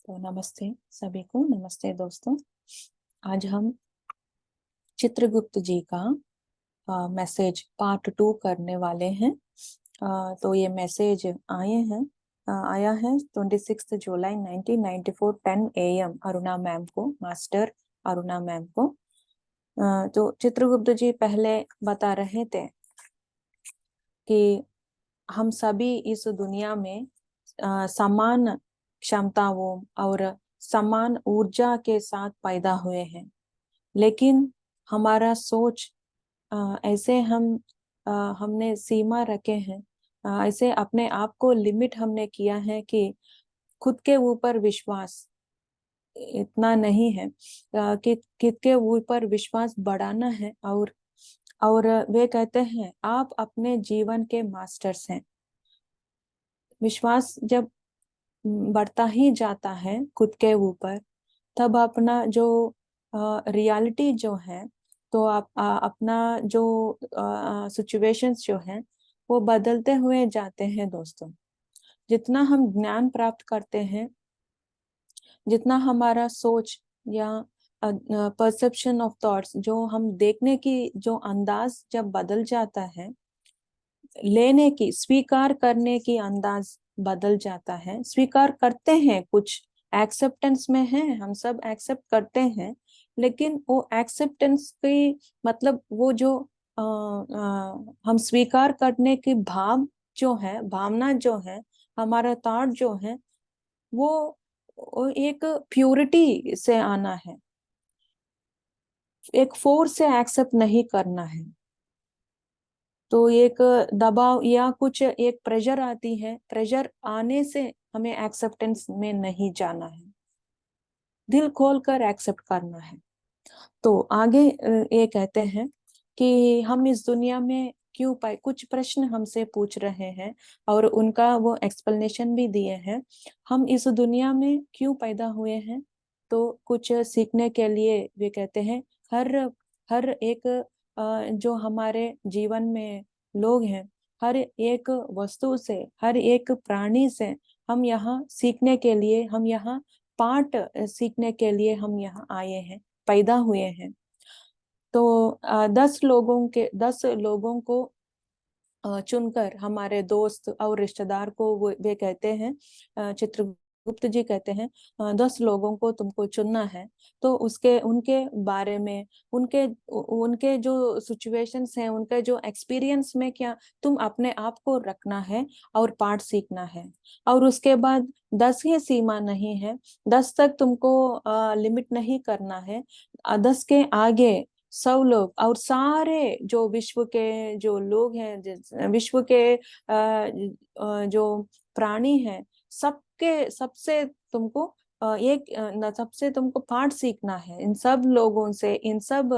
तो नमस्ते सभी को। नमस्ते दोस्तों। आज हम चित्रगुप्त जी का मैसेज पार्ट 2 करने वाले हैं। तो ये मैसेज आया है 26 जुलाई 1994 10 AM अरुणा मैम को, मास्टर अरुणा मैम को। तो चित्रगुप्त जी पहले बता रहे थे कि हम सभी इस दुनिया में समान क्षमताओं और समान ऊर्जा के साथ पैदा हुए हैं, लेकिन हमारा सोच ऐसे हमने सीमा रखे हैं, ऐसे अपने आप को लिमिट हमने किया है कि खुद के ऊपर विश्वास इतना नहीं है कि खुद के ऊपर विश्वास बढ़ाना है। और वे कहते हैं आप अपने जीवन के मास्टर्स हैं। विश्वास जब बढ़ता ही जाता है खुद के ऊपर, तब अपना जो रियलिटी जो है, तो आप अपना जो सिचुएशंस जो है वो बदलते हुए जाते हैं दोस्तों। जितना हम ज्ञान प्राप्त करते हैं, जितना हमारा सोच या परसेप्शन ऑफ थॉट्स, जो हम देखने की जो अंदाज जब बदल जाता है, लेने की स्वीकार करने की अंदाज बदल जाता है। स्वीकार करते हैं, कुछ एक्सेप्टेंस में है, हम सब एक्सेप्ट करते हैं, लेकिन वो एक्सेप्टेंस की मतलब वो जो हम स्वीकार करने की जो है, भावना जो है, हमारा थॉट जो है, वो एक प्योरिटी से आना है, एक फोर्स से एक्सेप्ट नहीं करना है। तो एक दबाव या कुछ एक प्रेशर आती है, प्रेशर आने से हमें एक्सेप्टेंस में नहीं जाना है, दिल खोल कर एक्सेप्ट करना है। तो आगे ये कहते हैं कि हम इस दुनिया में क्यों पाए, कुछ प्रश्न हमसे पूछ रहे हैं और उनका वो एक्सप्लेनेशन भी दिए हैं। हम इस दुनिया में क्यों पैदा हुए हैं, तो कुछ सीखने के लिए वे कहते हैं। हर हर एक जो हमारे जीवन में लोग हैं, हर एक वस्तु से, हर एक प्राणी से हम यहाँ सीखने के लिए, हम यहाँ पाठ सीखने के लिए हम यहाँ आए हैं, पैदा हुए हैं। तो 10 लोगों को चुनकर हमारे दोस्त और रिश्तेदार को वे कहते हैं, चित्रगुप्त जी कहते हैं 10 लोगों को तुमको चुनना है। तो उसके उनके बारे में, उनके उनके जो सिचुएशंस हैं, उनके जो एक्सपीरियंस में क्या तुम अपने आप को रखना है और पाठ सीखना है। और उसके बाद 10 ही सीमा नहीं है, 10 तक तुमको लिमिट नहीं करना है। 10 के आगे सब लोग और सारे जो विश्व के जो लोग हैं, विश्व के जो प्राणी हैं, सबके सबसे तुमको सबसे तुमको पाठ सीखना है। इन सब लोगों से, इन सब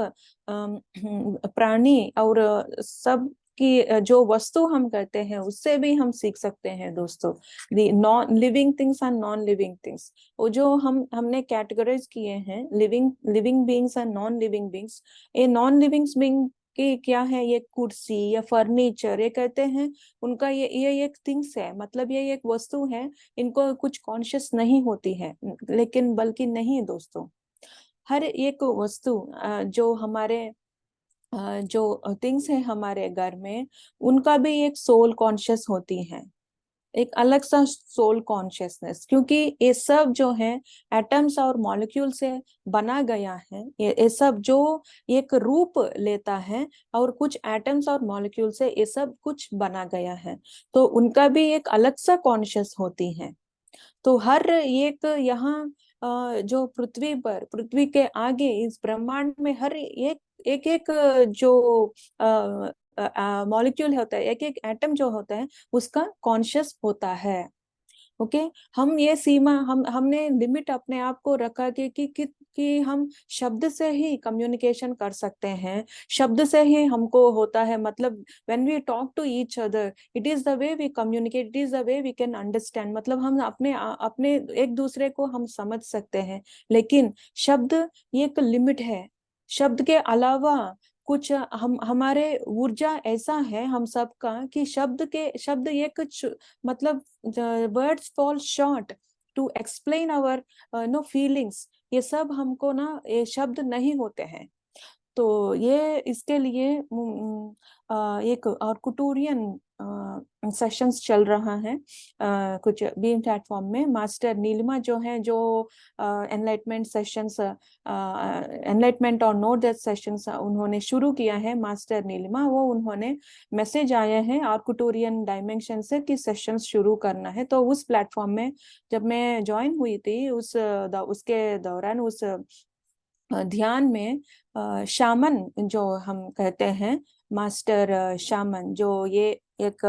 प्राणी और सब की जो वस्तु हम करते हैं, उससे भी हम सीख सकते हैं दोस्तों। The non living things and non living things, वो जो हमने कैटेगराइज किए हैं, living living beings and non living beings. ये नॉन लिविंग बीइंग की क्या है, ये कुर्सी या फर्नीचर, ये कहते हैं उनका ये एक थिंग्स है, मतलब ये एक वस्तु है, इनको कुछ कॉन्शियस नहीं होती है। लेकिन बल्कि नहीं दोस्तों, हर एक वस्तु जो हमारे जो थिंग्स है हमारे घर में, उनका भी एक सोल कॉन्शियस होती है, एक अलग सा सोल कॉन्शियसनेस। क्योंकि ये सब जो है एटम्स और मॉलिक्यूल से बना गया है, ये सब जो एक रूप लेता है, और कुछ एटम्स और मॉलिक्यूल से ये सब कुछ बना गया है, तो उनका भी एक अलग सा कॉन्शियस होती है। तो हर एक यहाँ जो पृथ्वी पर, पृथ्वी के आगे इस ब्रह्मांड में हर एक जो मॉलिक्यूल होता है, एक एक एटम जो होता है, उसका कॉन्शियस होता है। ओके। हम ये सीमा हमने लिमिट अपने आप को रखा कि हम शब्द से ही कम्युनिकेशन कर सकते हैं, शब्द से ही हमको होता है, मतलब when we talk to each other, it is the way we communicate, it is the way we can understand, मतलब हम अपने एक दूसरे को हम समझ सकते हैं। लेकिन शब्द ये एक लिमिट है। शब्द के अलावा कुछ हमारे ऊर्जा ऐसा है हम सबका कि शब्द एक मतलब words fall short. To explain our no feelings, ये सब हमको ना ये शब्द नहीं होते हैं। तो ये इसके लिए एक और कुटूरियन सेशंस चल रहा है कुछ बीम प्लेटफॉर्म में। मास्टर नीलिमा जो है, जो एनलाइटमेंट सेशंस, एनलाइटमेंट और नो डेथ सेशंस उन्होंने शुरू किया है, मास्टर नीलिमा, वो उन्होंने मैसेज आए हैं और कुटूरियन डायमेंशन से कि सेशंस शुरू करना है। तो उस प्लेटफॉर्म में जब मैं ज्वाइन हुई थी, उसके दौरान उस ध्यान में शामन जो हम कहते हैं, मास्टर शामन, जो ये एक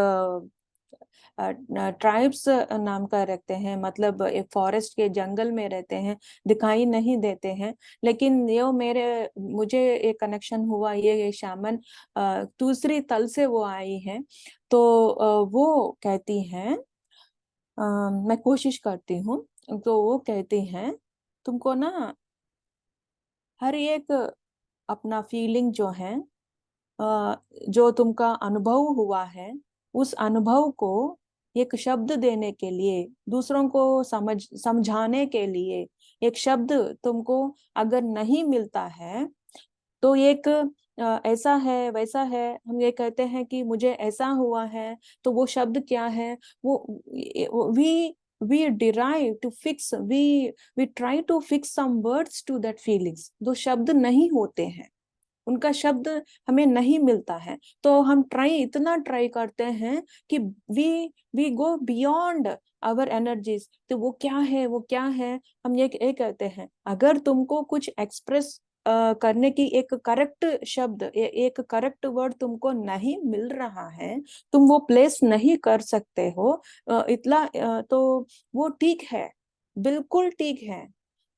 ट्राइब्स नाम का रखते हैं, मतलब एक फॉरेस्ट के जंगल में रहते हैं, दिखाई नहीं देते हैं, लेकिन ये मुझे एक कनेक्शन हुआ, ये शामन दूसरी तल से वो आई है। तो वो कहती हैं, मैं कोशिश करती हूँ, तो वो कहती हैं तुमको ना हर एक अपना फीलिंग जो है, जो तुमका अनुभव हुआ है, उस अनुभव को एक शब्द देने के लिए, दूसरों को समझाने के लिए एक शब्द तुमको अगर नहीं मिलता है, तो एक ऐसा है वैसा है, हम ये कहते हैं कि मुझे ऐसा हुआ है, तो वो शब्द क्या है, वो we derive to fix, we try to fix some words to that feelings, जो शब्द नहीं होते हैं, उनका शब्द हमें नहीं मिलता है। तो हम इतना ट्राई करते हैं कि we we go beyond our energies. तो वो क्या है, वो क्या है, हम ये कहते हैं, अगर तुमको कुछ एक्सप्रेस करने की एक करेक्ट शब्द, एक करेक्ट वर्ड तुमको नहीं मिल रहा है, तुम वो प्लेस नहीं कर सकते हो, इतना तो वो ठीक है, बिल्कुल ठीक है।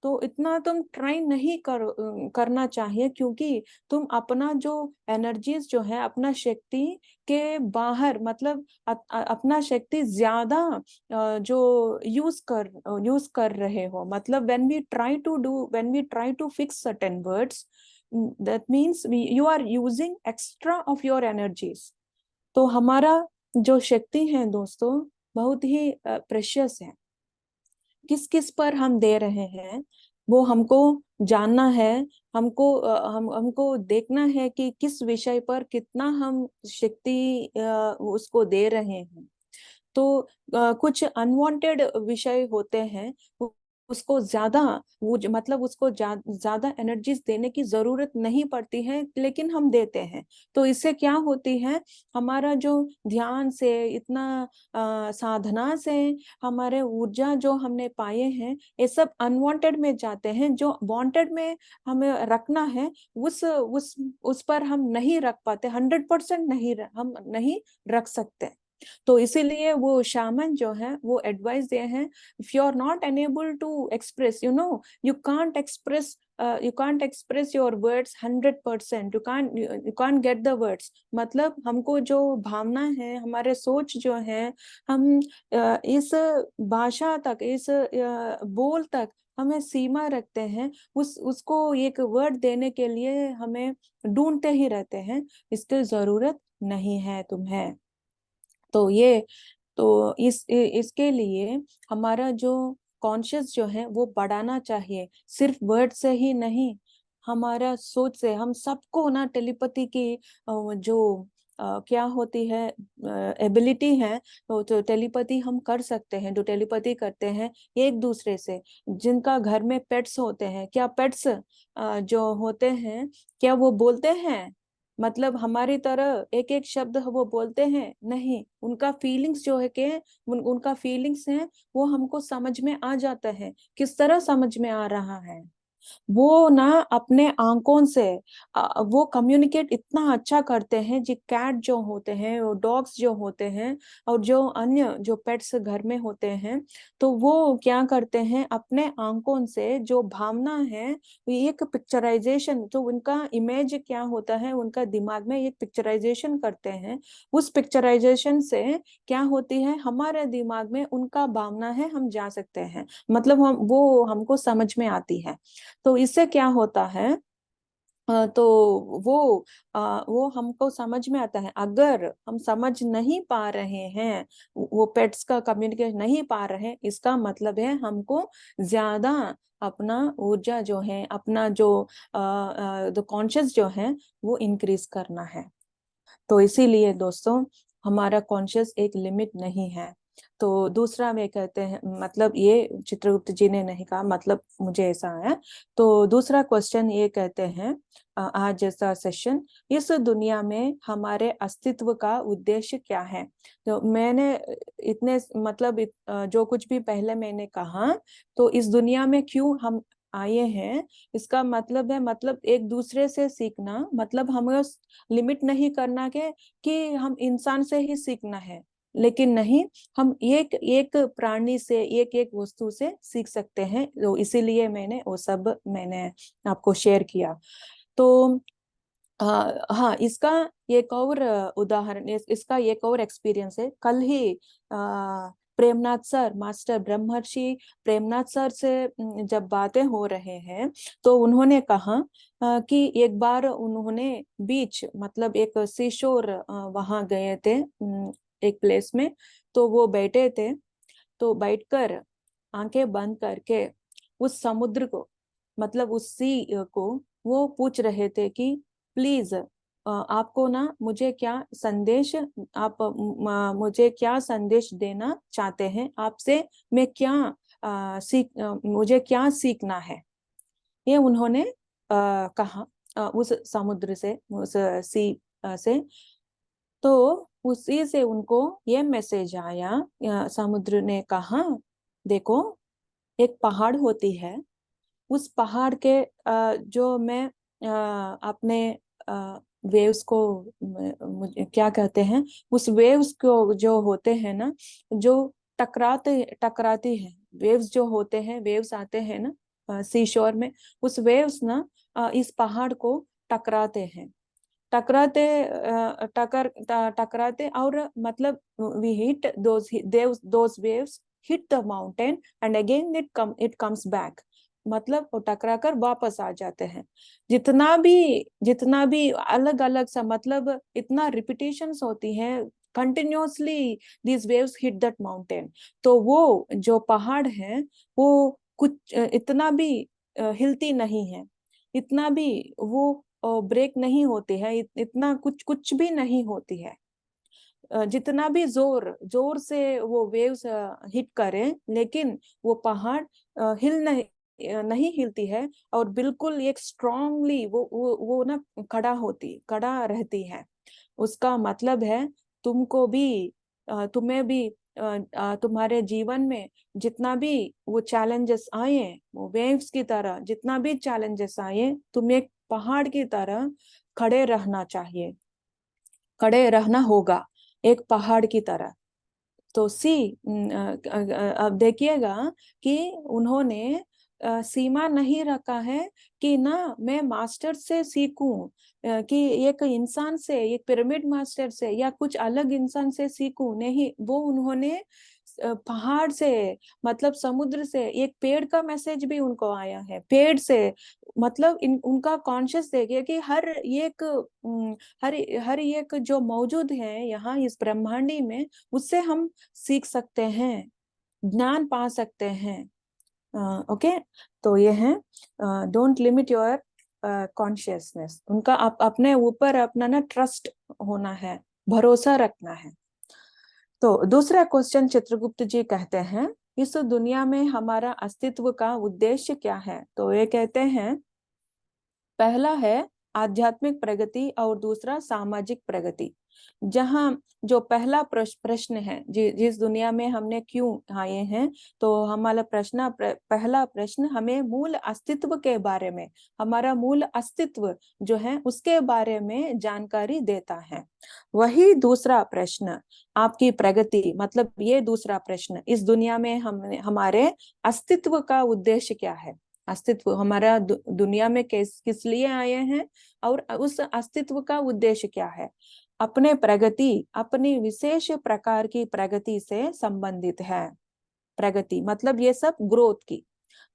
तो इतना तुम ट्राई नहीं करना चाहिए, क्योंकि तुम अपना जो एनर्जीज जो है, अपना शक्ति के बाहर, मतलब अपना शक्ति ज्यादा जो यूज कर रहे हो। मतलब when we try to fix certain words, that means you are using extra of your energies. तो हमारा जो शक्ति है दोस्तों, बहुत ही प्रेशियस है। किस किस पर हम दे रहे हैं, वो हमको जानना है। हमको देखना है कि किस विषय पर कितना हम शक्ति उसको दे रहे हैं। तो कुछ अनवांटेड विषय होते हैं, उसको ज्यादा मतलब उसको ज्यादा एनर्जीज देने की जरूरत नहीं पड़ती है, लेकिन हम देते हैं। तो इससे क्या होती है, हमारा जो ध्यान से इतना साधना से हमारे ऊर्जा जो हमने पाए हैं, ये सब अनवांटेड में जाते हैं। जो वांटेड में हमें रखना है, उस पर हम नहीं रख पाते, 100% हम नहीं रख सकते। तो इसीलिए वो शामन जो है, वो एडवाइस दिए हैं, if you are not unable to express, you can't express your words 100%, you can't get the words. मतलब हमको जो भावना है, हमारे सोच जो है, हम इस भाषा तक, इस बोल तक हमें सीमा रखते हैं, उसको एक वर्ड देने के लिए हमें ढूंढते ही रहते हैं। इसकी जरूरत नहीं है तुम्हें। तो इसके लिए हमारा जो कॉन्शियस जो है, वो बढ़ाना चाहिए, सिर्फ वर्ड से ही नहीं, हमारा सोच से। हम सबको ना टेलीपैथी की जो क्या होती है एबिलिटी है, तो टेलीपैथी हम कर सकते हैं। जो टेलीपैथी करते हैं एक दूसरे से, जिनका घर में पेट्स होते हैं, क्या पेट्स जो होते हैं, क्या वो बोलते हैं, मतलब हमारी तरह एक एक शब्द वो बोलते हैं? नहीं, उनका फीलिंग्स जो है के उनका फीलिंग्स है, वो हमको समझ में आ जाता है। किस तरह समझ में आ रहा है, वो ना अपने आंखों से वो कम्युनिकेट इतना अच्छा करते हैं। जी कैट जो होते हैं, वो डॉग्स जो होते हैं, और जो अन्य जो पेट्स घर में होते हैं, तो वो क्या करते हैं, अपने आंखों से जो भावना है, एक पिक्चराइजेशन, तो उनका इमेज क्या होता है, उनका दिमाग में एक पिक्चराइजेशन करते हैं। उस पिक्चराइजेशन से क्या होती है, हमारे दिमाग में उनका भावना है, हम जा सकते हैं, मतलब हम वो हमको समझ में आती है। तो इससे क्या होता है, तो वो हमको समझ में आता है। अगर हम समझ नहीं पा रहे हैं, वो पेट्स का कम्युनिकेशन नहीं पा रहे हैं, इसका मतलब है हमको ज्यादा अपना ऊर्जा जो है, अपना जो कॉन्शियस जो है वो इंक्रीज करना है। तो इसीलिए दोस्तों हमारा कॉन्शियस एक लिमिट नहीं है। तो दूसरा वे कहते हैं, मतलब ये चित्रगुप्त जी ने नहीं कहा, मतलब मुझे ऐसा है। तो दूसरा क्वेश्चन ये कहते हैं, आज जैसा सेशन, इस दुनिया में हमारे अस्तित्व का उद्देश्य क्या है। तो मैंने इतने मतलब जो कुछ भी पहले मैंने कहा, तो इस दुनिया में क्यों हम आए हैं, इसका मतलब है, मतलब एक दूसरे से सीखना, मतलब हमें लिमिट नहीं करना के कि हम इंसान से ही सीखना है, लेकिन नहीं, हम एक एक प्राणी से, एक एक वस्तु से सीख सकते हैं। तो इसीलिए मैंने वो सब मैंने आपको शेयर किया। तो हाँ, इसका एक और उदाहरण, इसका एक और एक्सपीरियंस है। कल ही प्रेमनाथ सर, मास्टर ब्रह्मर्षि प्रेमनाथ सर से जब बातें हो रहे हैं, तो उन्होंने कहा कि एक बार उन्होंने बीच, मतलब एक सीशोर वहां गए थे, एक प्लेस में। तो वो बैठे थे, तो बैठकर आंखें बंद करके उस समुद्र को, मतलब उस सी को वो पूछ रहे थे कि प्लीज आपको ना मुझे क्या संदेश, आप मुझे क्या संदेश देना चाहते हैं, आपसे मैं क्या मुझे क्या सीखना है। ये उन्होंने कहा उस समुद्र से, उस सी से। तो उसी से उनको ये मैसेज आया, समुद्र ने कहा, देखो, एक पहाड़ होती है, उस पहाड़ के जो मैं अपने वेव्स को, मुझे क्या कहते हैं, उस वेव्स को जो होते हैं ना, जो टकराते टकराती है, वेव्स जो होते हैं, वेव्स आते हैं ना सी शोर में, उस वेव्स ना इस पहाड़ को टकराते हैं, टकराते टकराते, और मतलब we hit those waves, hit the mountain and again it comes back, मतलब वो टकरा कर वापस आ जाते हैं। जितना भी अलग अलग सा, मतलब इतना रिपीटेशंस होती हैं continuously, these waves hit that mountain. तो वो जो पहाड़ है वो कुछ इतना भी हिलती नहीं है, इतना भी वो ब्रेक नहीं होती है, इतना कुछ कुछ भी नहीं होती है। जितना भी जोर जोर से वो वेव्स हिट करें, लेकिन वो पहाड़ हिल नहीं हिलती है, और बिल्कुल एक स्ट्रांगली वो ना खड़ा रहती है। उसका मतलब है तुमको भी, तुम्हें भी, तुम्हारे जीवन में जितना भी वो चैलेंजेस आए, वो वेव्स की तरह जितना भी चैलेंजेस आए, तुम्हें एक पहाड़ की तरह खड़े रहना चाहिए, खड़े रहना होगा, एक पहाड़ की तरह। तो अब देखिएगा कि उन्होंने सीमा नहीं रखा है कि ना मैं मास्टर से सीखूं, कि एक इंसान से, एक पिरामिड मास्टर से या कुछ अलग इंसान से सीखूं, नहीं, वो उन्होंने पहाड़ से, मतलब समुद्र से, एक पेड़ का मैसेज भी उनको आया है, पेड़ से, मतलब उनका कॉन्शियस देखिए कि हर हर एक जो मौजूद है यहाँ इस ब्रह्मांडी में, उससे हम सीख सकते हैं, ज्ञान पा सकते हैं। ओके, तो ये है, डोंट लिमिट योर कॉन्शियसनेस। उनका अपने ऊपर अपना ना ट्रस्ट होना है, भरोसा रखना है। तो दूसरा क्वेश्चन चित्रगुप्त जी कहते हैं, इस दुनिया में हमारा अस्तित्व का उद्देश्य क्या है। तो ये कहते हैं, पहला है आध्यात्मिक प्रगति और दूसरा सामाजिक प्रगति। जहाँ जो पहला प्रश्न है, जिस दुनिया में हमने क्यों आए हैं, तो हमारा पहला प्रश्न हमें मूल अस्तित्व के बारे में, हमारा मूल अस्तित्व जो है उसके बारे में जानकारी देता है। वही दूसरा प्रश्न आपकी प्रगति, मतलब ये दूसरा प्रश्न, इस दुनिया में हमारे अस्तित्व का उद्देश्य क्या है, अस्तित्व हमारा दुनिया में किस लिए आए हैं, और उस अस्तित्व का उद्देश्य क्या है। अपने प्रगति, अपनी विशेष प्रकार की प्रगति से संबंधित है। प्रगति मतलब ये सब ग्रोथ की।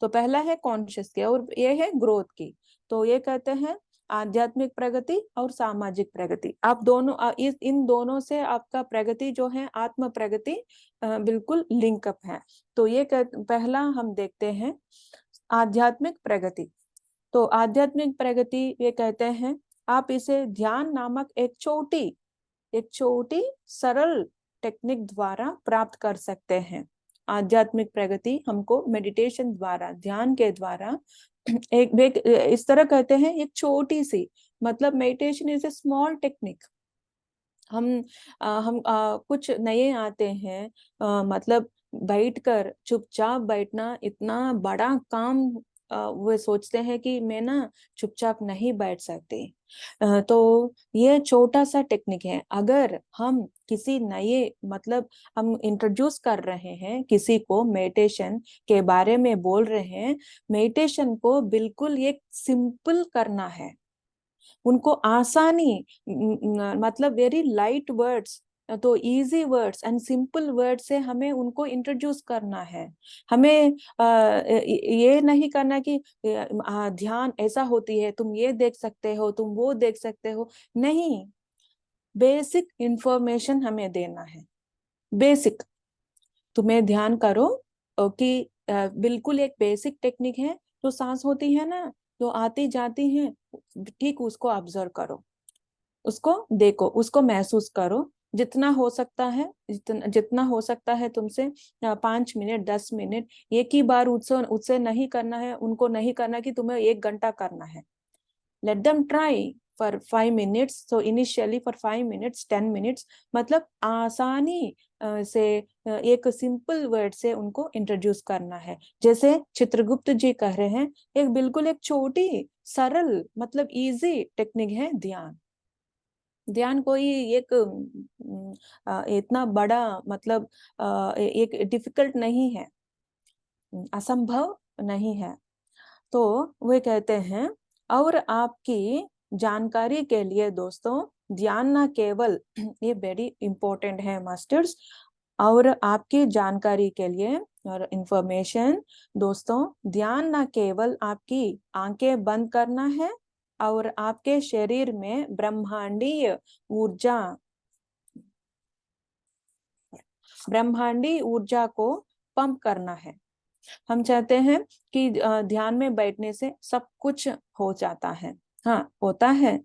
तो पहला है कॉन्शियस की और ये है ग्रोथ की। तो ये कहते हैं आध्यात्मिक प्रगति और सामाजिक प्रगति। आप दोनों इन दोनों से आपका प्रगति जो है, आत्म प्रगति बिल्कुल लिंकअप है। तो ये पहला हम देखते हैं आध्यात्मिक प्रगति। तो आध्यात्मिक प्रगति ये कहते हैं, आप इसे ध्यान नामक एक छोटी सरल टेक्निक द्वारा प्राप्त कर सकते हैं। आध्यात्मिक प्रगति हमको मेडिटेशन द्वारा, ध्यान के द्वारा एक इस तरह कहते हैं, एक छोटी सी, मतलब meditation is a small technique. हम कुछ नए आते हैं, मतलब बैठकर चुपचाप बैठना इतना बड़ा काम, वो सोचते हैं कि मैं ना चुपचाप नहीं बैठ सकती। तो ये छोटा सा टेक्निक है। अगर हम किसी नए, मतलब हम इंट्रोड्यूस कर रहे हैं किसी को, मेडिटेशन के बारे में बोल रहे हैं, मेडिटेशन को बिल्कुल एक सिंपल करना है, उनको आसानी, मतलब वेरी लाइट वर्ड्स, तो easy words and simple word से हमें उनको इंट्रोड्यूस करना है। हमें ये नहीं करना कि ध्यान ऐसा होती है, तुम ये देख सकते हो, तुम वो देख सकते हो, नहीं। बेसिक इंफॉर्मेशन हमें देना है। बेसिक, तुम्हें ध्यान करो कि बिल्कुल एक बेसिक टेक्निक है। तो सांस होती है ना, तो आती जाती है, ठीक उसको ऑब्जर्व करो, उसको देखो, उसको महसूस करो। जितना हो सकता है, जितना हो सकता है तुमसे 5 मिनट 10 मिनट, एक ही बार उससे उससे नहीं करना है, उनको नहीं करना कि तुम्हें 1 घंटा करना है। Let them try for 5 minutes. So initially for 5 minutes 10 minutes, मतलब आसानी से एक सिंपल वर्ड से उनको इंट्रोड्यूस करना है। जैसे चित्रगुप्त जी कह रहे हैं, एक बिल्कुल एक छोटी सरल, मतलब इजी टेक्निक है ध्यान। ध्यान कोई एक इतना बड़ा, मतलब एक डिफिकल्ट नहीं है, असंभव नहीं है। तो वे कहते हैं, और आपकी जानकारी के लिए दोस्तों, ध्यान ना केवल ये वेरी इंपॉर्टेंट है मास्टर्स, और आपकी जानकारी के लिए और इंफॉर्मेशन दोस्तों, ध्यान ना केवल आपकी आंखें बंद करना है और आपके शरीर में ब्रह्मांडी ऊर्जा को पंप करना है। हम चाहते हैं कि ध्यान में बैठने से सब कुछ हो जाता है। हाँ, होता है।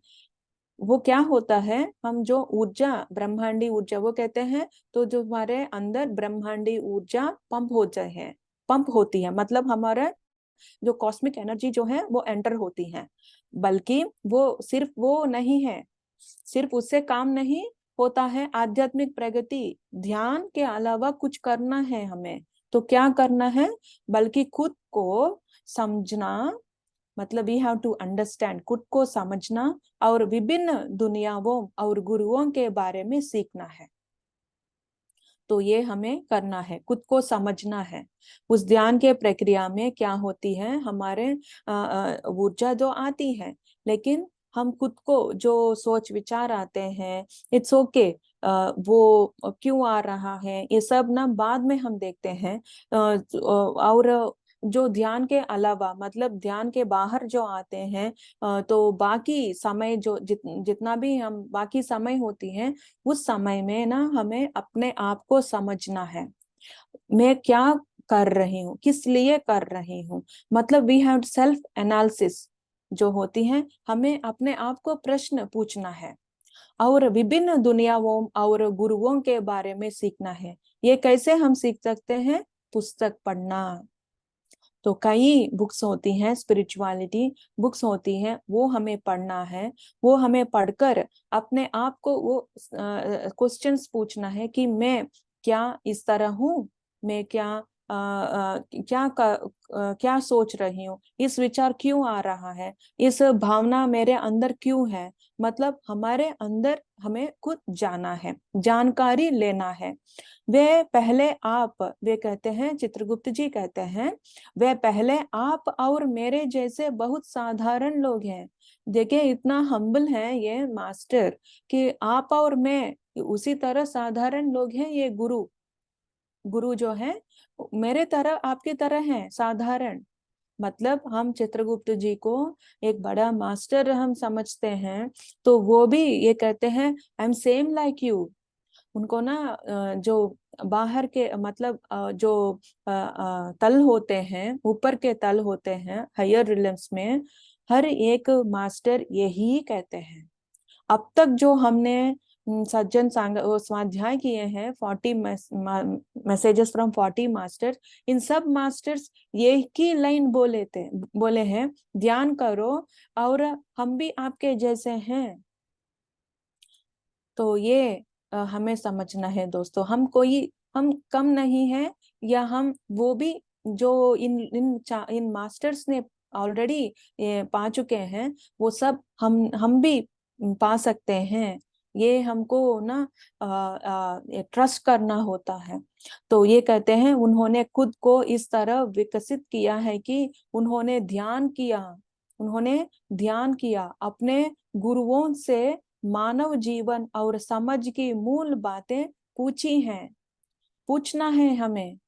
वो क्या होता है, हम जो ऊर्जा, ब्रह्मांडी ऊर्जा वो कहते हैं, तो जो हमारे अंदर ब्रह्मांडी ऊर्जा पंप हो जाए है, पंप होती है, मतलब हमारा जो कॉस्मिक एनर्जी जो है वो एंटर होती है। बल्कि वो सिर्फ वो नहीं है, सिर्फ उससे काम नहीं होता है। आध्यात्मिक प्रगति, ध्यान के अलावा कुछ करना है हमें। तो क्या करना है, बल्कि खुद को समझना, मतलब वी हैव टू अंडरस्टैंड, खुद को समझना और विभिन्न दुनियाओं और गुरुओं के बारे में सीखना है। तो ये हमें करना है, खुद को समझना है। उस ध्यान के प्रक्रिया में क्या होती है, हमारे ऊर्जा जो आती है, लेकिन हम खुद को जो सोच विचार आते हैं, इट्स ओके, वो क्यों आ रहा है, ये सब ना बाद में हम देखते हैं। और जो ध्यान के अलावा, मतलब ध्यान के बाहर जो आते हैं, तो बाकी समय जो जितना भी हम बाकी समय होती है, उस समय में ना हमें अपने आप को समझना है। मैं क्या कर रही हूँ, किस लिए कर रही हूँ, मतलब वी हैव सेल्फ एनालिसिस जो होती है, हमें अपने आप को प्रश्न पूछना है और विभिन्न दुनियाओं और गुरुओं के बारे में सीखना है। ये कैसे हम सीख सकते हैं, पुस्तक पढ़ना। तो कई बुक्स होती हैं, स्पिरिचुअलिटी बुक्स होती हैं, वो हमें पढ़ना है। वो हमें पढ़कर अपने आप को वो क्वेश्चंस पूछना है कि मैं क्या इस तरह हूँ, मैं क्या सोच रही हूँ, इस विचार क्यों आ रहा है, इस भावना मेरे अंदर क्यों है। मतलब हमारे अंदर हमें खुद जाना है, जानकारी लेना है। वे कहते हैं, चित्रगुप्त जी कहते हैं, वे पहले आप और मेरे जैसे बहुत साधारण लोग हैं। देखिए इतना हम्बल है ये मास्टर, कि आप और मैं उसी तरह साधारण लोग हैं। ये गुरु गुरु जो है मेरे तरह आपकी तरह हैं, साधारण। मतलब हम चित्रगुप्त जी को एक बड़ा मास्टर हम समझते हैं, तो वो भी ये कहते हैं I am same like you. उनको ना जो बाहर के मतलब जो तल होते हैं, ऊपर के तल होते हैं हायर रिलम्स में, हर एक मास्टर यही कहते हैं। अब तक जो हमने सज्जन सांग वो स्वाध्याय किए हैं 40 मैसेजेस फ्रॉम 40 मास्टर्स, इन सब मास्टर्स ये ही लाइन बोले हैं, ध्यान करो और हम भी आपके जैसे हैं। तो ये हमें समझना है दोस्तों, हम कम नहीं है, या हम वो भी जो इन मास्टर्स ने ऑलरेडी पा चुके हैं, वो सब हम भी पा सकते हैं। ये हमको ना ट्रस्ट करना होता है। तो ये कहते हैं उन्होंने खुद को इस तरह विकसित किया है कि उन्होंने ध्यान किया अपने गुरुओं से, मानव जीवन और समझ की मूल बातें पूछी हैं। पूछना है हमें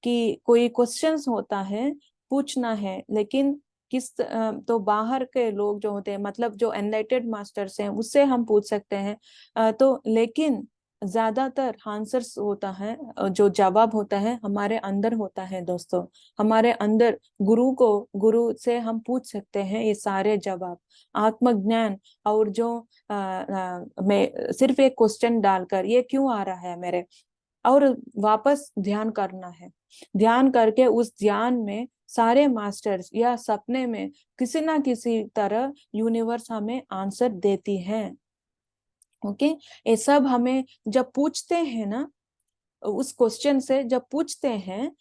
कि कोई क्वेश्चंस होता है, पूछना है, लेकिन तो बाहर के लोग जो होते हैं, मतलब जो एनलाइटेड मास्टर्स हैं, उससे हम पूछ सकते हैं। तो लेकिन ज्यादातर आंसर्स होता है, जो जवाब होता है हमारे अंदर होता है दोस्तों। हमारे अंदर गुरु से हम पूछ सकते हैं ये सारे जवाब, आत्मज्ञान। और जो मैं सिर्फ एक क्वेश्चन डालकर ये क्यों आ रहा है मेरे, और वापस ध्यान करना है। ध्यान करके उस ध्यान में सारे मास्टर्स या सपने में किसी ना किसी तरह यूनिवर्स हमें आंसर देती है। ओके, ये सब हमें जब पूछते हैं ना, उस क्वेश्चन से जब पूछते हैं,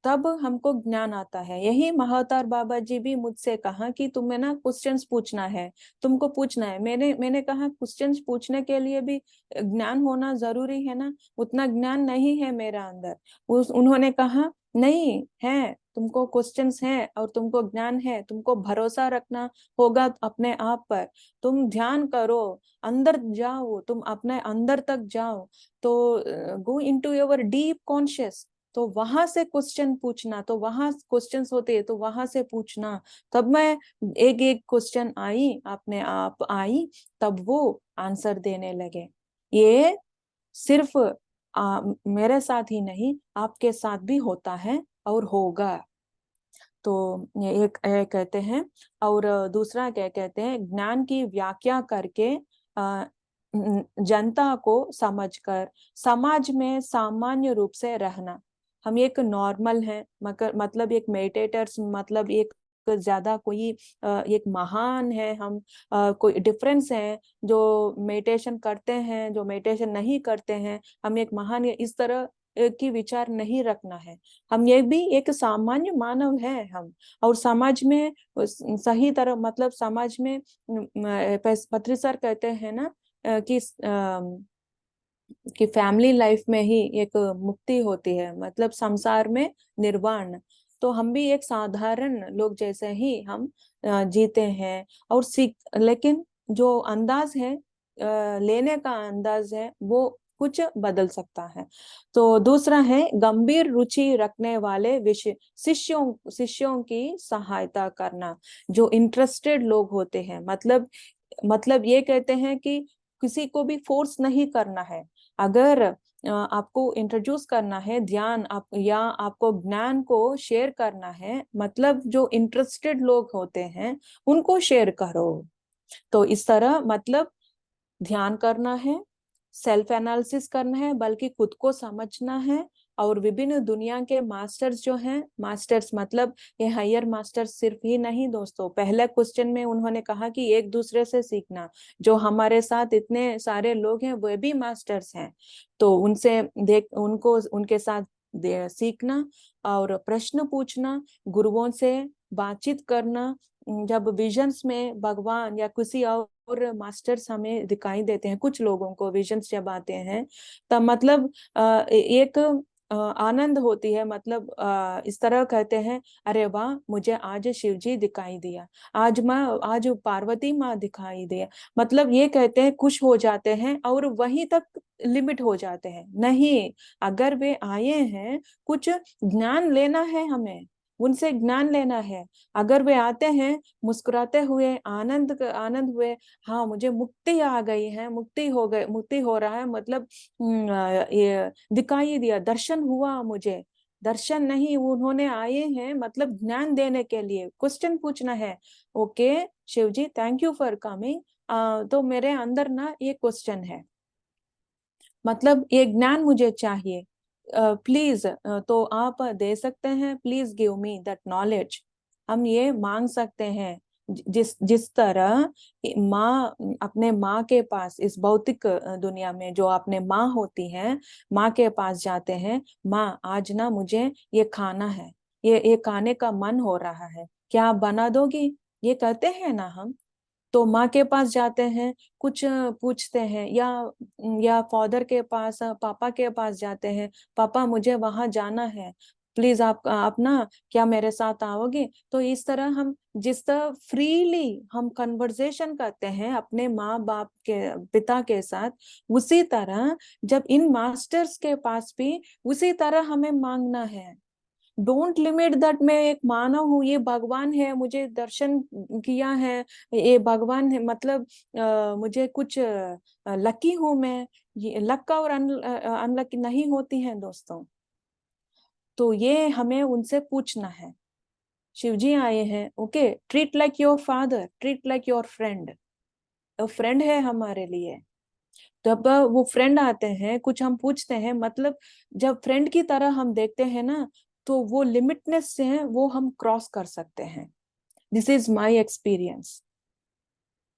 तब हमको ज्ञान आता है। यही महाअवतार बाबा जी भी मुझसे कहा कि तुम्हें ना क्वेश्चंस पूछना है, तुमको पूछना है। मैंने कहा क्वेश्चंस पूछने के लिए भी ज्ञान होना जरूरी है ना, उतना ज्ञान नहीं है मेरा अंदर। उन्होंने कहा नहीं है, तुमको क्वेश्चंस है और तुमको ज्ञान है, तुमको भरोसा रखना होगा अपने आप पर। तुम ध्यान करो, अंदर जाओ, तुम अपने अंदर तक जाओ, तो go into your deep conscious. तो वहां से क्वेश्चन पूछना, तो वहां क्वेश्चंस होते हैं, तो वहां से पूछना। तब मैं एक एक क्वेश्चन आई अपने आप आई, तब वो आंसर देने लगे। ये सिर्फ मेरे साथ ही नहीं, आपके साथ भी होता है और होगा। तो ये एक कहते हैं। और दूसरा क्या कहते हैं, ज्ञान की व्याख्या करके जनता को समझकर समाज में सामान्य रूप से रहना। हम एक नॉर्मल है, मगर मतलब एक मेडिटेटर्स, मतलब एक ज्यादा कोई एक महान है हम, कोई डिफरेंस है जो मेडिटेशन करते हैं, जो मेडिटेशन नहीं करते हैं, हम एक महान है इस तरह की विचार नहीं रखना है। हम ये भी एक सामान्य मानव है हम। और समाज में सही तरह, मतलब समाज में पत्री सर कहते हैं ना कि फैमिली लाइफ में ही एक मुक्ति होती है, मतलब संसार में निर्वाण। तो हम भी एक साधारण लोग जैसे ही हम जीते हैं और सीख, लेकिन जो अंदाज है लेने का अंदाज है, वो कुछ बदल सकता है। तो दूसरा है गंभीर रुचि रखने वाले विषय शिष्यों शिष्यों की सहायता करना। जो इंटरेस्टेड लोग होते हैं, मतलब ये कहते हैं कि किसी को भी फोर्स नहीं करना है। अगर आपको इंट्रोड्यूस करना है ध्यान या आपको ज्ञान को शेयर करना है, मतलब जो इंटरेस्टेड लोग होते हैं उनको शेयर करो। तो इस तरह मतलब ध्यान करना है, सेल्फ एनालिसिस करना है, बल्कि खुद को समझना है। और विभिन्न दुनिया के मास्टर्स जो हैं, मास्टर्स मतलब ये हायर मास्टर्स सिर्फ ही नहीं दोस्तों। पहले क्वेश्चन में उन्होंने कहा कि एक दूसरे से सीखना, जो हमारे साथ इतने सारे लोग हैं वे भी मास्टर्स हैं, तो उनसे देख उनको उनके साथ सीखना और प्रश्न पूछना, गुरुओं से बातचीत करना। जब विजन्स में भगवान या किसी और मास्टर्स हमें दिखाई देते हैं, कुछ लोगों को विजन्स जब आते हैं, तब मतलब एक आनंद होती है। मतलब इस तरह कहते हैं, अरे वाह, मुझे आज शिव जी दिखाई दिया, आज पार्वती माँ दिखाई दिया। मतलब ये कहते हैं खुश हो जाते हैं और वहीं तक लिमिट हो जाते हैं। नहीं, अगर वे आए हैं कुछ ज्ञान लेना है हमें, उनसे ज्ञान लेना है। अगर वे आते हैं मुस्कुराते हुए, आनंद हुए, हाँ मुझे मुक्ति आ गई है, मुक्ति हो रहा है, मतलब ये दिखाई दिया, दर्शन हुआ मुझे। दर्शन नहीं, उन्होंने आए हैं मतलब ज्ञान देने के लिए, क्वेश्चन पूछना है। Okay Shiv ji, thank you for coming. तो मेरे अंदर ना ये क्वेश्चन है, मतलब ये ज्ञान मुझे चाहिए, प्लीज तो आप दे सकते हैं, please give me that knowledge. हम ये मांग सकते हैं। जिस जिस तरह माँ अपने माँ के पास, इस भौतिक दुनिया में जो अपने माँ होती है, माँ के पास जाते हैं, माँ आज ना मुझे ये खाना है, ये खाने का मन हो रहा है, क्या आप बना दोगी, ये कहते हैं ना हम। तो माँ के पास जाते हैं, कुछ पूछते हैं, या फादर के पास, पापा के पास जाते हैं, पापा मुझे वहां जाना है, प्लीज आप ना क्या मेरे साथ आओगे। तो इस तरह हम, जिस तरह फ्रीली हम कन्वर्सेशन करते हैं अपने माँ बाप के, पिता के साथ, उसी तरह जब इन मास्टर्स के पास भी उसी तरह हमें मांगना है। डोंट लिमिट दैट मैं एक मानव हूँ, ये भगवान है, मुझे दर्शन किया है, ये भगवान है, मतलब मुझे कुछ लकी हूं मैं। ये लक और अनलकी नहीं होती है दोस्तों। तो ये हमें उनसे पूछना है। शिव जी आए हैं, okay, treat like your father, treat like your friend. Friend है हमारे लिए। जब वो फ्रेंड आते हैं, कुछ हम पूछते हैं, मतलब जब फ्रेंड की तरह हम देखते हैं ना, तो वो लिमिटनेस से है वो हम क्रॉस कर सकते हैं। This is my experience.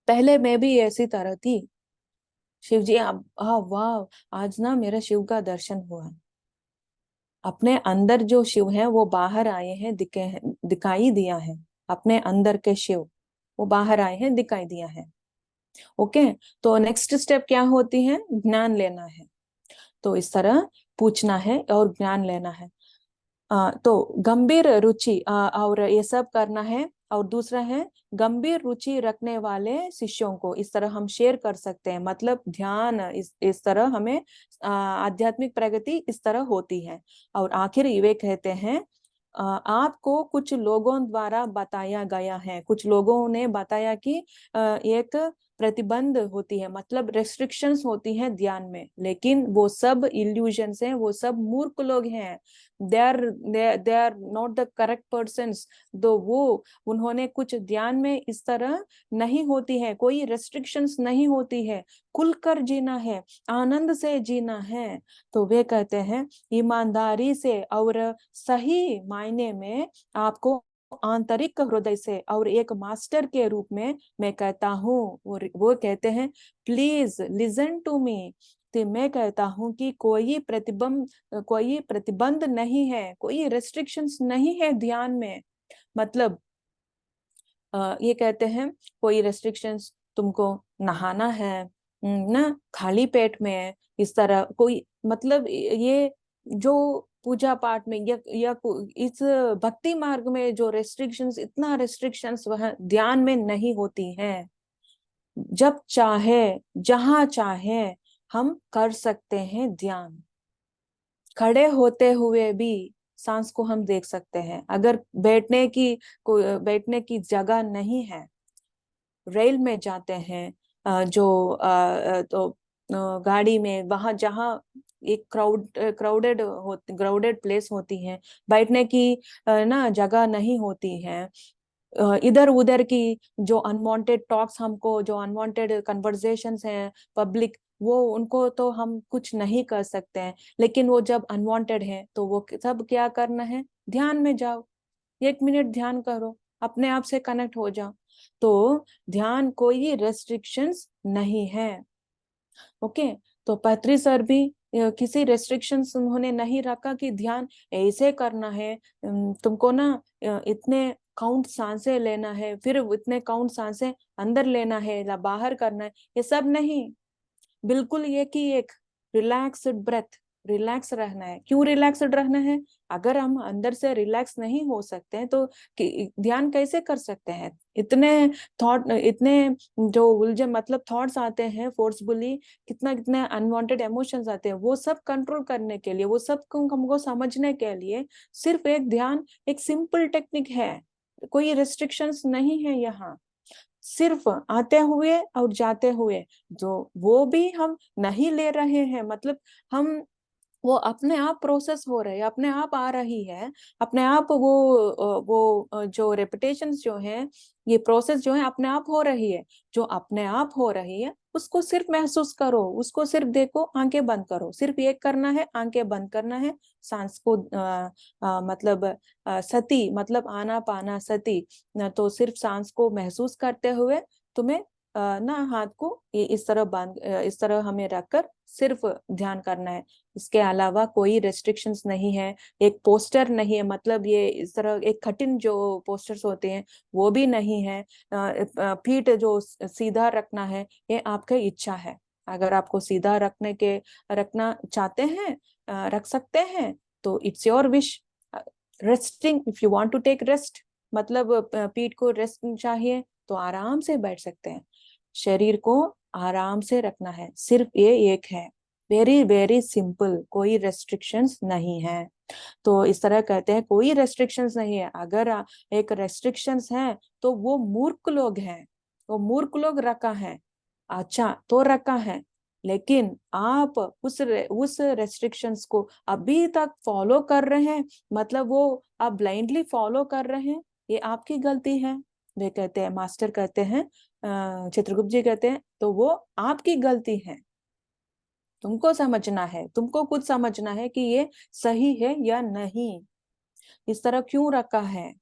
पहले मैं भी ऐसी तरह थी। शिव जी आप, हाँ वाह, आज ना मेरा शिव का दर्शन हुआ। अपने अंदर जो शिव है वो बाहर आए हैं, दिखाई दिया है। अपने अंदर के शिव वो बाहर आए हैं, दिखाई दिया है। ओके। तो नेक्स्ट स्टेप क्या होती है, ज्ञान लेना है। तो इस तरह पूछना है और ज्ञान लेना है। तो गंभीर रुचि और ये सब करना है। और दूसरा है, गंभीर रुचि रखने वाले शिष्यों को इस तरह हम शेयर कर सकते हैं, मतलब ध्यान इस तरह हमें आध्यात्मिक प्रगति इस तरह होती है। और आखिर वे कहते हैं, आपको कुछ लोगों द्वारा बताया गया है, कुछ लोगों ने बताया कि एक प्रतिबंध होती है, मतलब रेस्ट्रिक्शंस होती हैं ध्यान में, लेकिन वो सब इल्यूजन्स हैं, वो सब मूर्ख लोग हैं। They are not the correct persons. Though वो, उन्होंने कुछ ध्यान में इस तरह नहीं होती है, कोई रेस्ट्रिक्शंस नहीं होती है, खुलकर जीना है, आनंद से जीना है। तो वे कहते हैं, ईमानदारी से और सही मायने में आपको आंतरिक हृदय से और एक मास्टर के रूप में मैं कहता हूँ, वो कहते हैं, प्लीज लिसन टू मी। तो मैं कहता हूँ कि कोई प्रतिबंध नहीं है, कोई रेस्ट्रिक्शंस नहीं है ध्यान में। मतलब ये कहते हैं, कोई रेस्ट्रिक्शंस, तुमको नहाना है ना खाली पेट में, इस तरह कोई, मतलब ये जो पूजा पाठ में या इस भक्ति मार्ग में जो रेस्ट्रिक्शंस, इतना रेस्ट्रिक्शंस वह ध्यान में नहीं होती हैं। जब चाहे, जहां चाहे हम कर सकते हैं ध्यान। खड़े होते हुए भी सांस को हम देख सकते हैं। अगर बैठने की जगह नहीं है, रेल में जाते हैं, तो गाड़ी में, वहां जहाँ एक क्राउडेड प्लेस होती है, बैठने की ना जगह नहीं होती है, इधर उधर की जो अनवांटेड टॉक्स, हमको जो अनवांटेड कन्वर्सेशंस हैं पब्लिक, वो उनको तो हम कुछ नहीं कर सकते हैं। लेकिन वो जब अनवांटेड है तो वो सब क्या करना है, ध्यान में जाओ, 1 मिनट ध्यान करो, अपने आप से कनेक्ट हो जाओ। तो ध्यान कोई रेस्ट्रिक्शंस नहीं है। ओके। तो पैत्री सर भी किसी रेस्ट्रिक्शंस उन्होंने नहीं रखा कि ध्यान ऐसे करना है, तुमको ना इतने काउंट सांसें लेना है, फिर इतने काउंट सांसें अंदर लेना है या बाहर करना है, ये सब नहीं। बिल्कुल एक ही एक रिलैक्स्ड ब्रेथ, रिलैक्स रहना है। क्यों रिलैक्स्ड रहना है? अगर हम अंदर से रिलैक्स नहीं हो सकते हैं तो ध्यान कैसे कर सकते हैं? इतने थॉट, इतने जो उलझे मतलब थॉट्स आते हैं फोर्सफुली, कितना कितने अनवांटेड इमोशंस आते हैं, वो सब कंट्रोल करने के लिए, वो सब को हमको समझने के लिए सिर्फ एक ध्यान, एक सिंपल टेक्निक है। कोई रिस्ट्रिक्शंस नहीं है यहाँ। सिर्फ आते हुए और जाते हुए, जो वो भी हम नहीं ले रहे हैं, मतलब हम, वो अपने आप प्रोसेस हो रहे हैं, अपने आप आ रही है, अपने आप वो जो रेपिटेशंस जो है, ये प्रोसेस जो है अपने आप हो रही है। जो अपने आप हो रही है उसको सिर्फ महसूस करो, उसको सिर्फ देखो, आंखें बंद करो, सिर्फ ये करना है, आंखें बंद करना है। सांस को मतलब सती, मतलब आना पाना सती, तो सिर्फ सांस को महसूस करते हुए तुम्हें ना हाथ को इस तरह बांध, इस तरह हमें रखकर सिर्फ ध्यान करना है। इसके अलावा कोई रेस्ट्रिक्शंस नहीं है। एक पोस्टर नहीं है, मतलब ये इस तरह एक कठिन जो पोस्टर्स होते हैं वो भी नहीं है। पीठ जो सीधा रखना है, ये आपकी इच्छा है। अगर आपको सीधा रखना चाहते हैं, रख सकते हैं, तो it's your wish. Resting, if you want to take rest, मतलब पीठ को रेस्ट चाहिए तो आराम से बैठ सकते हैं। शरीर को आराम से रखना है, सिर्फ ये एक है। वेरी वेरी सिंपल, कोई रेस्ट्रिक्शंस नहीं है। तो इस तरह कहते हैं कोई रेस्ट्रिक्शंस नहीं है। अगर एक रेस्ट्रिक्शंस है तो वो मूर्ख लोग हैं, वो मूर्ख लोग रखा है। अच्छा तो रखा है, लेकिन आप उस रेस्ट्रिक्शंस को अभी तक फॉलो कर रहे हैं, मतलब वो आप ब्लाइंडली फॉलो कर रहे हैं, ये आपकी गलती है। वे कहते हैं, मास्टर कहते हैं, चित्रगुप्त जी कहते हैं, तो वो आपकी गलती है। तुमको समझना है, तुमको खुद समझना है कि ये सही है या नहीं, इस तरह क्यों रखा है।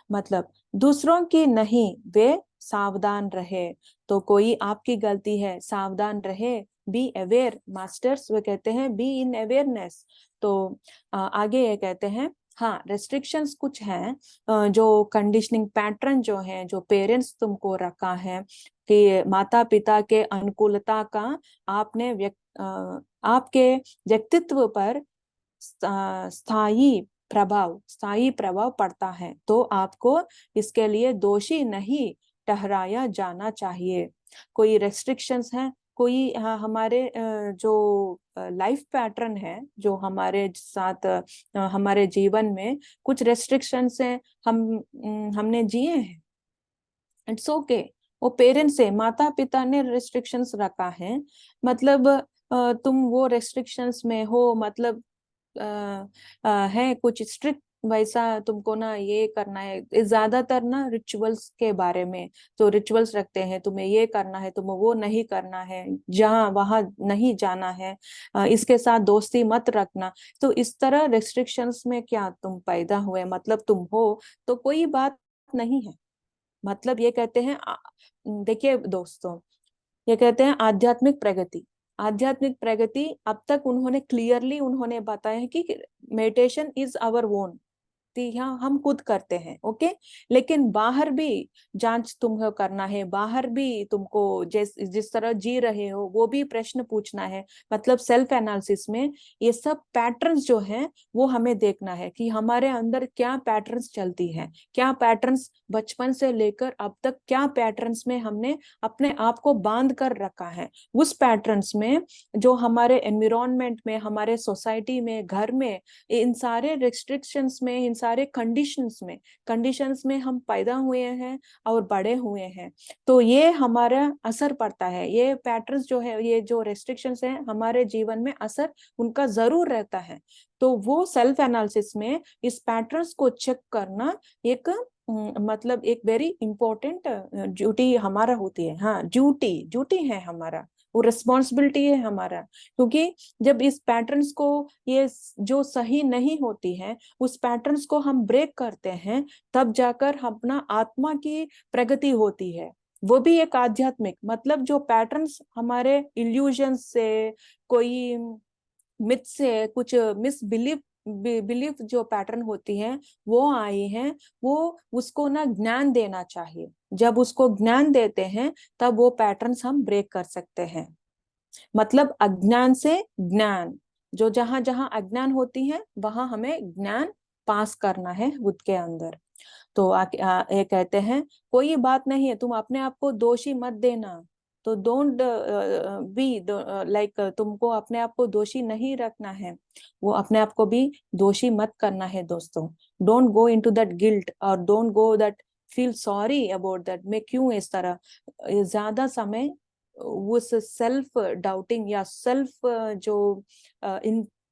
मतलब दूसरों की नहीं, वे सावधान रहे। तो कोई आपकी गलती है, सावधान रहे, बी अवेयर। मास्टर्स वे कहते हैं बी इन अवेयरनेस। तो आगे ये कहते हैं, हाँ रेस्ट्रिक्शंस कुछ हैं, जो कंडीशनिंग पैटर्न जो है, जो पेरेंट्स तुमको रखा है कि माता पिता के अनुकूलता का आपने आपके व्यक्तित्व पर स्थायी प्रभाव पड़ता है, तो आपको इसके लिए दोषी नहीं ठहराया जाना चाहिए। कोई रेस्ट्रिक्शंस हैं, कोई हमारे जो लाइफ पैटर्न है, जो हमारे साथ हमारे जीवन में कुछ रेस्ट्रिक्शंस हैं, हमने जिए हैं, इट्स ओके। वो पेरेंट्स से, माता पिता ने रेस्ट्रिक्शंस रखा है, मतलब तुम वो रेस्ट्रिक्शंस में हो, मतलब है कुछ स्ट्रिक्ट, वैसा तुमको ना ये करना है। ज्यादातर ना रिचुअल्स के बारे में, तो रिचुअल्स रखते हैं, तुम्हें ये करना है, तुम्हें वो नहीं करना है, जहाँ वहां नहीं जाना है, इसके साथ दोस्ती मत रखना। तो इस तरह रेस्ट्रिक्शंस में क्या तुम पैदा हुए, मतलब तुम हो, तो कोई बात नहीं है। मतलब ये कहते हैं, देखिए दोस्तों, ये कहते हैं आध्यात्मिक प्रगति। आध्यात्मिक प्रगति अब तक उन्होंने क्लियरली उन्होंने बताया है कि मेडिटेशन इज आवर ओन, यहाँ हम खुद करते हैं, ओके। लेकिन बाहर भी जांच तुम्हें करना है, बाहर भी तुमको जिस तरह जी रहे हो वो भी प्रश्न पूछना है। मतलब सेल्फ एनालिसिस में ये सब पैटर्न्स जो हैं वो हमें देखना है कि हमारे अंदर क्या पैटर्न्स चलती है, क्या पैटर्न्स बचपन से लेकर अब तक, क्या पैटर्न्स में हमने अपने आप को बांध कर रखा है। उस पैटर्न्स में, जो हमारे एनवायरमेंट में, हमारे सोसाइटी में, घर में, इन सारे रिस्ट्रिक्शंस में, इन सारे कंडीशंस में हम पैदा हुए हैं और बड़े हुए हैं। तो ये हमारा असर पड़ता है, ये पैटर्न्स जो है, ये जो रेस्ट्रिक्शंस हैं, हमारे जीवन में असर उनका जरूर रहता है। तो वो सेल्फ एनालिसिस में इस पैटर्न्स को चेक करना एक मतलब एक वेरी इंपॉर्टेंट ड्यूटी हमारा होती है। हाँ, ड्यूटी ड्यूटी है हमारा, वो रिस्पॉन्सिबिलिटी है हमारा। क्योंकि जब इस पैटर्न्स को, ये जो सही नहीं होती है, उस पैटर्न्स को हम ब्रेक करते हैं, तब जाकर अपना आत्मा की प्रगति होती है। वो भी एक आध्यात्मिक, मतलब जो पैटर्न्स हमारे इल्यूजन से, कोई मिथ से, कुछ मिस बिलीफ जो पैटर्न होती है वो आई है, वो उसको ना ज्ञान देना चाहिए। जब उसको ज्ञान देते हैं तब वो पैटर्न्स हम ब्रेक कर सकते हैं। मतलब अज्ञान से ज्ञान, जो जहां जहां अज्ञान होती है वहां हमें ज्ञान पास करना है खुद के अंदर। तो ये कहते हैं कोई बात नहीं है, तुम अपने आप को दोषी मत देना। तो डोंट बी लाइक, तुमको अपने आप को दोषी नहीं रखना है, वो अपने आप को भी दोषी मत करना है दोस्तों। Don't go into that guilt और don't go that feel sorry about that, मैं क्यों इस तरह ज्यादा समय उस सेल्फ डाउटिंग या सेल्फ जो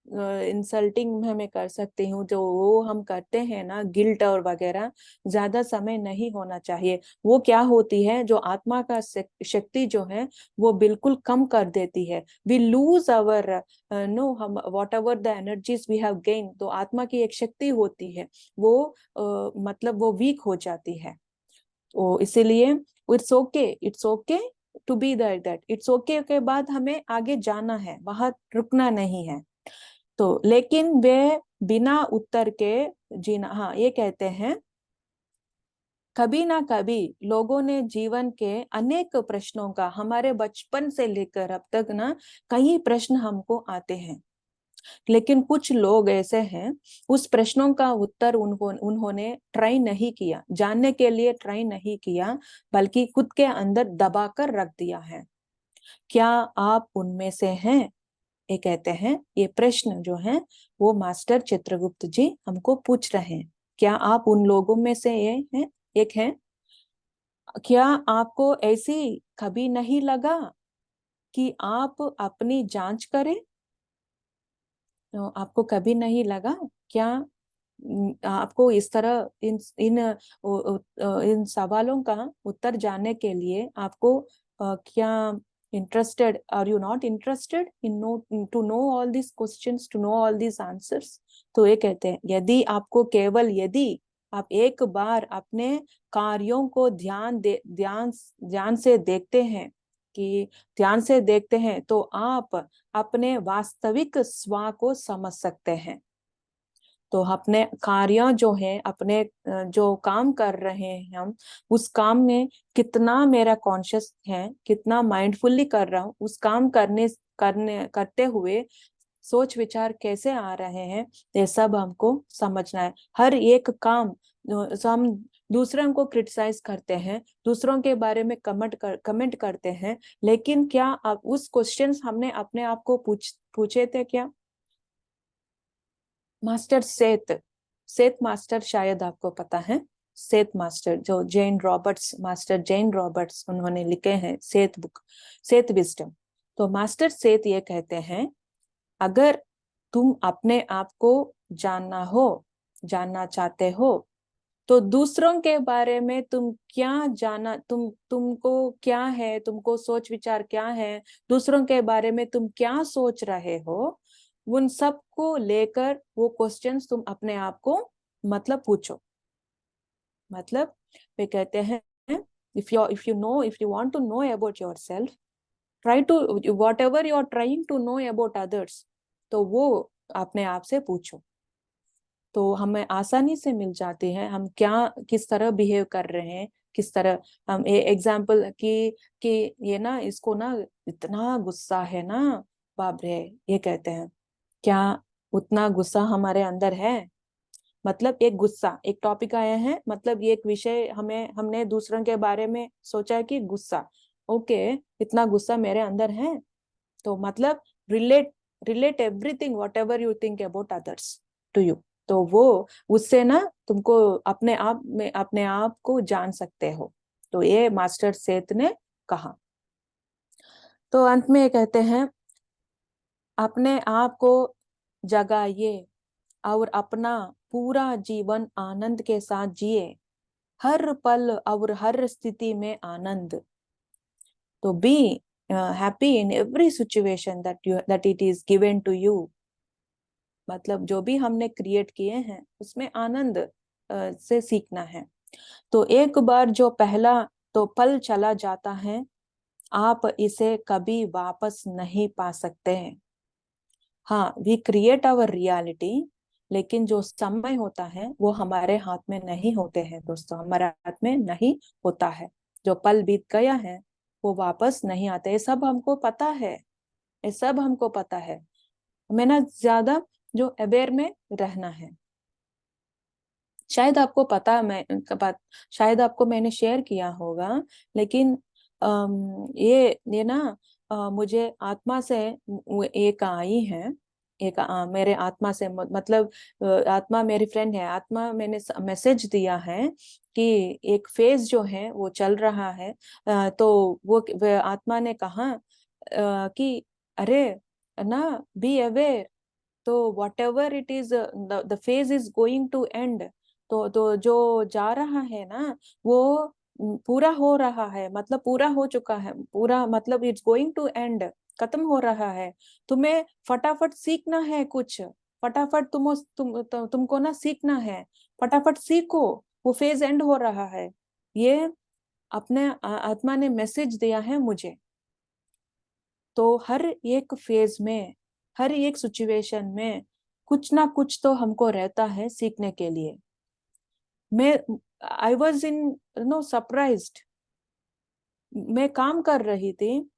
इंसल्टिंग मैं कर सकती हूँ, जो वो हम करते हैं ना गिल्ट और वगैरह, ज्यादा समय नहीं होना चाहिए। वो क्या होती है, जो आत्मा का शक्ति जो है वो बिल्कुल कम कर देती है। वी लूज अवर नो, हम whatever the energies we have gain, तो आत्मा की एक शक्ति होती है वो मतलब वो वीक हो जाती है। तो इसीलिए it's okay, it's okay to be that, it's okay के बाद हमें आगे जाना है, वहां रुकना नहीं है। तो लेकिन वे बिना उत्तर के जीना, हाँ ये कहते हैं कभी ना कभी लोगों ने जीवन के अनेक प्रश्नों का, हमारे बचपन से लेकर अब तक ना कई प्रश्न हमको आते हैं, लेकिन कुछ लोग ऐसे हैं उस प्रश्नों का उत्तर उन्होंने ट्राई नहीं किया, जानने के लिए ट्राई नहीं किया, बल्कि खुद के अंदर दबा कर रख दिया है। क्या आप उनमें से हैं? ये कहते हैं ये प्रश्न जो है वो मास्टर चित्रगुप्त जी हमको पूछ रहे हैं, क्या आप उन लोगों में से ये हैं, एक हैं? क्या आपको ऐसी कभी नहीं लगा कि आप अपनी जांच करें? तो आपको कभी नहीं लगा क्या आपको इस तरह इन सवालों का उत्तर जानने के लिए आपको क्या interested, are you not interested in know to know all this questions, to know all this answers? तो ये कहते हैं यदि आपको, केवल यदि आप एक बार अपने कार्यों को ध्यान से देखते हैं, कि ध्यान से देखते हैं, तो आप अपने वास्तविक स्व को समझ सकते हैं। तो अपने कार्य जो है, अपने जो काम कर रहे हैं हम, उस काम में कितना मेरा कॉन्शियस है, कितना माइंडफुली कर रहा हूँ, उस काम करते हुए सोच विचार कैसे आ रहे हैं, ये सब हमको समझना है। हर एक काम हम दूसरों को क्रिटिसाइज करते हैं, दूसरों के बारे में कमेंट करते हैं, लेकिन क्या अब उस क्वेश्चंस हमने अपने आप को पूछे थे क्या? मास्टर सेत, सेत मास्टर शायद आपको पता है, सेत मास्टर जो जेन रॉबर्ट्स, मास्टर जेन रॉबर्ट्स, उन्होंने लिखे हैं सेत बुक, सेत विजडम। तो मास्टर सेत ये कहते हैं अगर तुम अपने आप को जानना चाहते हो, तो दूसरों के बारे में तुम क्या जाना, तुमको क्या है, तुमको सोच विचार क्या है, दूसरों के बारे में तुम क्या सोच रहे हो, उन सब को लेकर वो क्वेश्चंस तुम अपने आप को मतलब पूछो। मतलब वे कहते हैं if you want to know about yourself, try to whatever you are trying to know about others, तो वो अपने आप से पूछो, तो हमें आसानी से मिल जाती है हम क्या किस तरह बिहेव कर रहे हैं, किस तरह हम एग्जाम्पल कि ये ना, इसको ना इतना गुस्सा है ना, बाप रे, ये कहते हैं क्या उतना गुस्सा हमारे अंदर है? मतलब एक गुस्सा, एक टॉपिक आया है, मतलब ये एक विषय हमने दूसरों के बारे में सोचा है कि गुस्सा, ओके, इतना गुस्सा मेरे अंदर है, तो मतलब relate relate everything whatever you think about others to you, तो वो उससे ना तुमको अपने आप को जान सकते हो। तो ये मास्टर सेत ने कहा। तो अंत में ये कहते हैं अपने आप को जगाइए और अपना पूरा जीवन आनंद के साथ जिए, हर पल और हर स्थिति में आनंद। तो be happy in every situation that it is given to you, मतलब जो भी हमने क्रिएट किए हैं उसमें आनंद से सीखना है। तो एक बार जो पहला तो पल चला जाता है, आप इसे कभी वापस नहीं पा सकते हैं। हाँ, वी क्रिएट आवर रियलिटी, लेकिन जो समय होता है वो हमारे हाथ में नहीं होते हैं दोस्तों, हमारे हाथ में नहीं होता है। जो पल बीत गया है वो वापस नहीं आते, ये सब हमको पता है, ये सब हमको पता है। हमें ना ज्यादा जो अवेयर में रहना है। शायद आपको पता, शायद आपको मैंने शेयर किया होगा, लेकिन ये ना मुझे आत्मा से एक आई है, एक मेरे आत्मा से मतलब आत्मा मेरी फ्रेंड है, आत्मा मैंने मैसेज दिया है कि एक फेज जो है वो चल रहा है। तो वो आत्मा ने कहा कि अरे ना, बी अवेयर, तो whatever it is, the phase is going to end. तो जो जा रहा है ना वो पूरा हो रहा है, मतलब पूरा हो चुका है, पूरा मतलब इट्स गोइंग टू एंड, खत्म हो रहा है। तुम्हें फटाफट सीखना है कुछ, फटाफट तुमको ना सीखना है, फटाफट सीखो, वो फेज एंड हो रहा है। ये अपने आत्मा ने मैसेज दिया है मुझे। तो हर एक फेज में, हर एक सिचुएशन में कुछ ना कुछ तो हमको रहता है सीखने के लिए। मैं आई वॉज इन सरप्राइज्ड। मैं काम कर रही थी,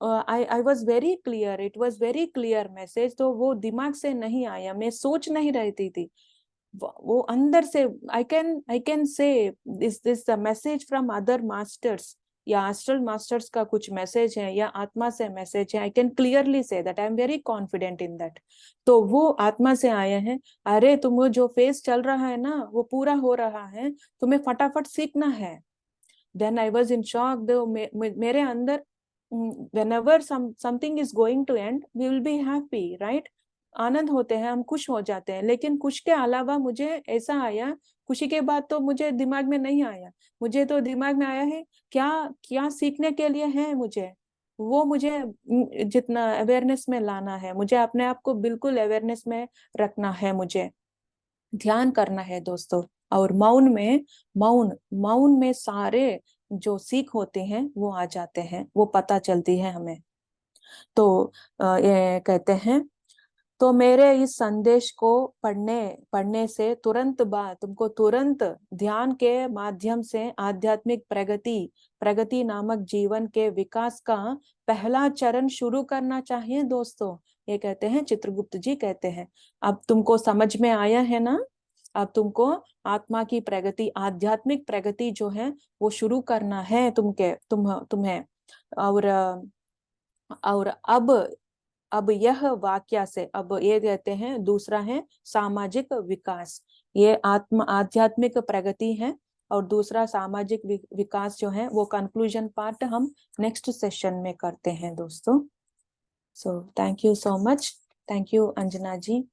I was very clear, it was very clear message, तो वो दिमाग से नहीं आया, मैं सोच नहीं रहती थी, वो अंदर से I can say this the message from other masters, या एस्ट्रल मास्टर्स का कुछ मैसेज है, या आत्मा से मैसेज है। I can clearly say that, I am very confident in that. तो वो आत्मा से आए हैं, अरे तुम जो फेज चल रहा है ना वो पूरा हो रहा है, तुम्हें फटाफट सीखना है। Then I was in shock, मेरे अंदर whenever something is going to end, we will be happy, right? आनंद होते हैं, हम खुश हो जाते हैं, लेकिन खुश के अलावा मुझे ऐसा आया, खुशी के बाद तो मुझे दिमाग में नहीं आया, मुझे तो दिमाग में आया है क्या क्या सीखने के लिए है मुझे, वो मुझे जितना अवेयरनेस में लाना है, मुझे अपने आप को बिल्कुल अवेयरनेस में रखना है, मुझे ध्यान करना है दोस्तों। और मौन में सारे जो सीख होते हैं वो आ जाते हैं, वो पता चलती है हमें। तो ये कहते हैं, तो मेरे इस संदेश को पढ़ने पढ़ने से तुरंत बाद तुमको तुरंत ध्यान के माध्यम से आध्यात्मिक प्रगति प्रगति नामक जीवन के विकास का पहला चरण शुरू करना चाहिए दोस्तों। ये कहते हैं, चित्रगुप्त जी कहते हैं, अब तुमको समझ में आया है ना, अब तुमको आत्मा की प्रगति, आध्यात्मिक प्रगति जो है वो शुरू करना है तुम्हें। और और अब यह वाक्य से, अब ये कहते हैं दूसरा है सामाजिक विकास, ये आध्यात्मिक प्रगति है, और दूसरा सामाजिक विकास जो है वो कंक्लूजन पार्ट हम नेक्स्ट सेशन में करते हैं दोस्तों। So thank you so much, thank you Anjana ji.